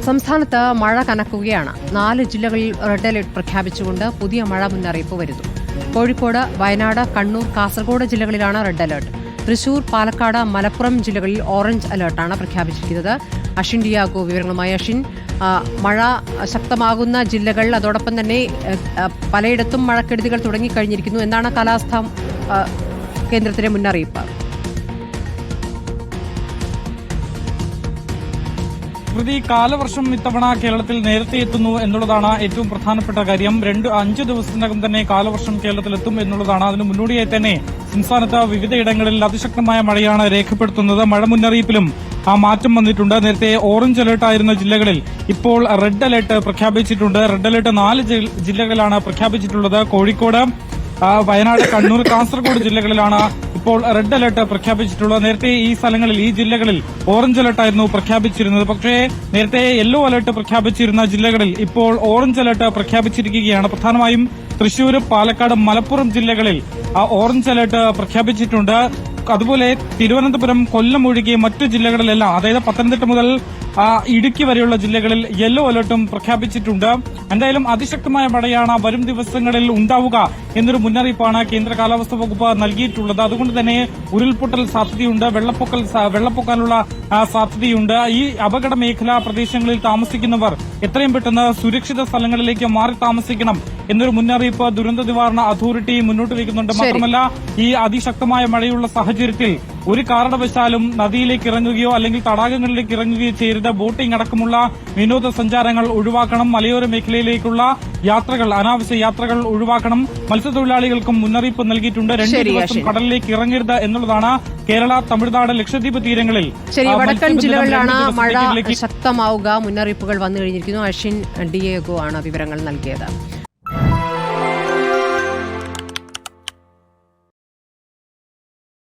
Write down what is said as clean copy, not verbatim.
സംസ്ഥാനത്ത് മഴ കനക്കുകയാണ്. 4 ജില്ലകളിൽ റെഡ് അലർട്ട് പ്രഖ്യാപിച്ചുകൊണ്ട് പുതിയ മഴ മുന്നറിയിപ്പ് വരുന്നു. കോഴിക്കോട്, വയനാട്, കണ്ണൂർ, കാസർഗോഡ് ജില്ലകളിലാണ് റെഡ് അലർട്ട്. തൃശൂർ, പാലക്കാട്, മലപ്പുറം ജില്ലകളിൽ ഓറഞ്ച് അലർട്ടാണ് പ്രഖ്യാപിച്ചിരിക്കുന്നത്. അഷിൻ ഡിയാഗോ വിവരങ്ങളുമായി. അഷിൻ, മഴ ശക്തമാകുന്ന ജില്ലകൾ, അതോടൊപ്പം തന്നെ പലയിടത്തും മഴക്കെടുതികൾ തുടങ്ങിക്കഴിഞ്ഞിരിക്കുന്നു. എന്താണ് കാലാവസ്ഥാ കേന്ദ്രത്തിന്റെ മുന്നറിയിപ്പ്? കാലവർഷം ഇത്തവണ കേരളത്തിൽ നേരത്തെ എത്തുന്നു എന്നുള്ളതാണ് ഏറ്റവും പ്രധാനപ്പെട്ട കാര്യം. 5 ദിവസത്തിനകം തന്നെ കാലവർഷം കേരളത്തിലെത്തും എന്നുള്ളതാണ്. അതിന് മുന്നോടിയായി തന്നെ സംസ്ഥാനത്ത് വിവിധയിടങ്ങളിൽ അതിശക്തമായ മഴയാണ് രേഖപ്പെടുത്തുന്നത്. മഴ മുന്നറിയിപ്പിലും മാറ്റം വന്നിട്ടുണ്ട്. നേരത്തെ ഓറഞ്ച് അലർട്ടായിരുന്ന ജില്ലകളിൽ ഇപ്പോൾ റെഡ് അലർട്ട് പ്രഖ്യാപിച്ചിട്ടുണ്ട്. റെഡ് അലർട്ട് 4 ജില്ലകളിലാണ് പ്രഖ്യാപിച്ചിട്ടുള്ളത്. കോഴിക്കോട്, വയനാട്, കണ്ണൂർ, കാസർഗോഡ് ജില്ലകളിലാണ് ഇപ്പോൾ റെഡ് അലർട്ട് പ്രഖ്യാപിച്ചിട്ടുള്ളത്. നേരത്തെ ഈ ജില്ലകളിൽ ഓറഞ്ച് അലർട്ടായിരുന്നു പ്രഖ്യാപിച്ചിരുന്നത്. പക്ഷേ നേരത്തെ യെല്ലോ അലർട്ട് പ്രഖ്യാപിച്ചിരുന്ന ജില്ലകളിൽ ഇപ്പോൾ ഓറഞ്ച് അലർട്ട് പ്രഖ്യാപിച്ചിരിക്കുകയാണ്. പ്രധാനമായും തൃശൂർ, പാലക്കാട്, മലപ്പുറം ജില്ലകളിൽ ഓറഞ്ച് അലർട്ട് പ്രഖ്യാപിച്ചിട്ടുണ്ട്. അതുപോലെ തിരുവനന്തപുരം, കൊല്ലം ഒഴികെ മറ്റു ജില്ലകളിലെല്ലാം, അതായത് പത്തനംതിട്ട മുതൽ ഇടുക്കി വരെയുള്ള ജില്ലകളിൽ യെല്ലോ അലർട്ടും പ്രഖ്യാപിച്ചിട്ടുണ്ട്. എന്തായാലും അതിശക്തമായ മഴയാണ് വരും ദിവസങ്ങളിൽ ഉണ്ടാവുക എന്നൊരു മുന്നറിയിപ്പാണ് കേന്ദ്ര കാലാവസ്ഥാ വകുപ്പ് നൽകിയിട്ടുള്ളത്. അതുകൊണ്ട് തന്നെ ഉരുൾപൊട്ടൽ സാധ്യതയുണ്ട്, വെള്ളപ്പൊക്കാനുള്ള സാധ്യതയുണ്ട്. ഈ അപകട മേഖലാ പ്രദേശങ്ങളിൽ താമസിക്കുന്നവർ എത്രയും പെട്ടെന്ന് സുരക്ഷിത സ്ഥലങ്ങളിലേക്ക് മാറി താമസിക്കണം എന്നൊരു മുന്നറിയിപ്പ് ദുരന്ത നിവാരണ അതോറിറ്റി മുന്നോട്ട് വയ്ക്കുന്നുണ്ട്. മാത്രമല്ല, ഈ അതിശക്തമായ മഴയുള്ള സാഹചര്യത്തിൽ ഒരു കാരണവശാലും നദിയിലേക്ക് ഇറങ്ങുകയോ അല്ലെങ്കിൽ തടാകങ്ങളിലേക്ക് ഇറങ്ങുകയോ ചെയ്യരുത്. ബോട്ടിംഗ് അടക്കമുള്ള വിനോദസഞ്ചാരങ്ങൾ ഒഴിവാക്കണം. മലയോര മേഖലയിലേക്കുള്ള യാത്രകൾ, അനാവശ്യ യാത്രകൾ ഒഴിവാക്കണം. മത്സ്യത്തൊഴിലാളികൾക്കും മുന്നറിയിപ്പ് നൽകിയിട്ടുണ്ട്. 2 ദിവസം കടലിലേക്ക് ഇറങ്ങരുത് എന്നുള്ളതാണ്. കേരള, തമിഴ്നാട്, ലക്ഷദ്വീപ് തീരങ്ങളിൽ വടക്കൻ ജില്ലകളിലാണ് മഴ ശക്തമാവുക. മുന്നറിയിപ്പുകൾ വന്നു കഴിഞ്ഞിരിക്കുന്നു. അഷിൻ ഡിയേഗോ ആണ് വിവരങ്ങൾ നൽകിയത്.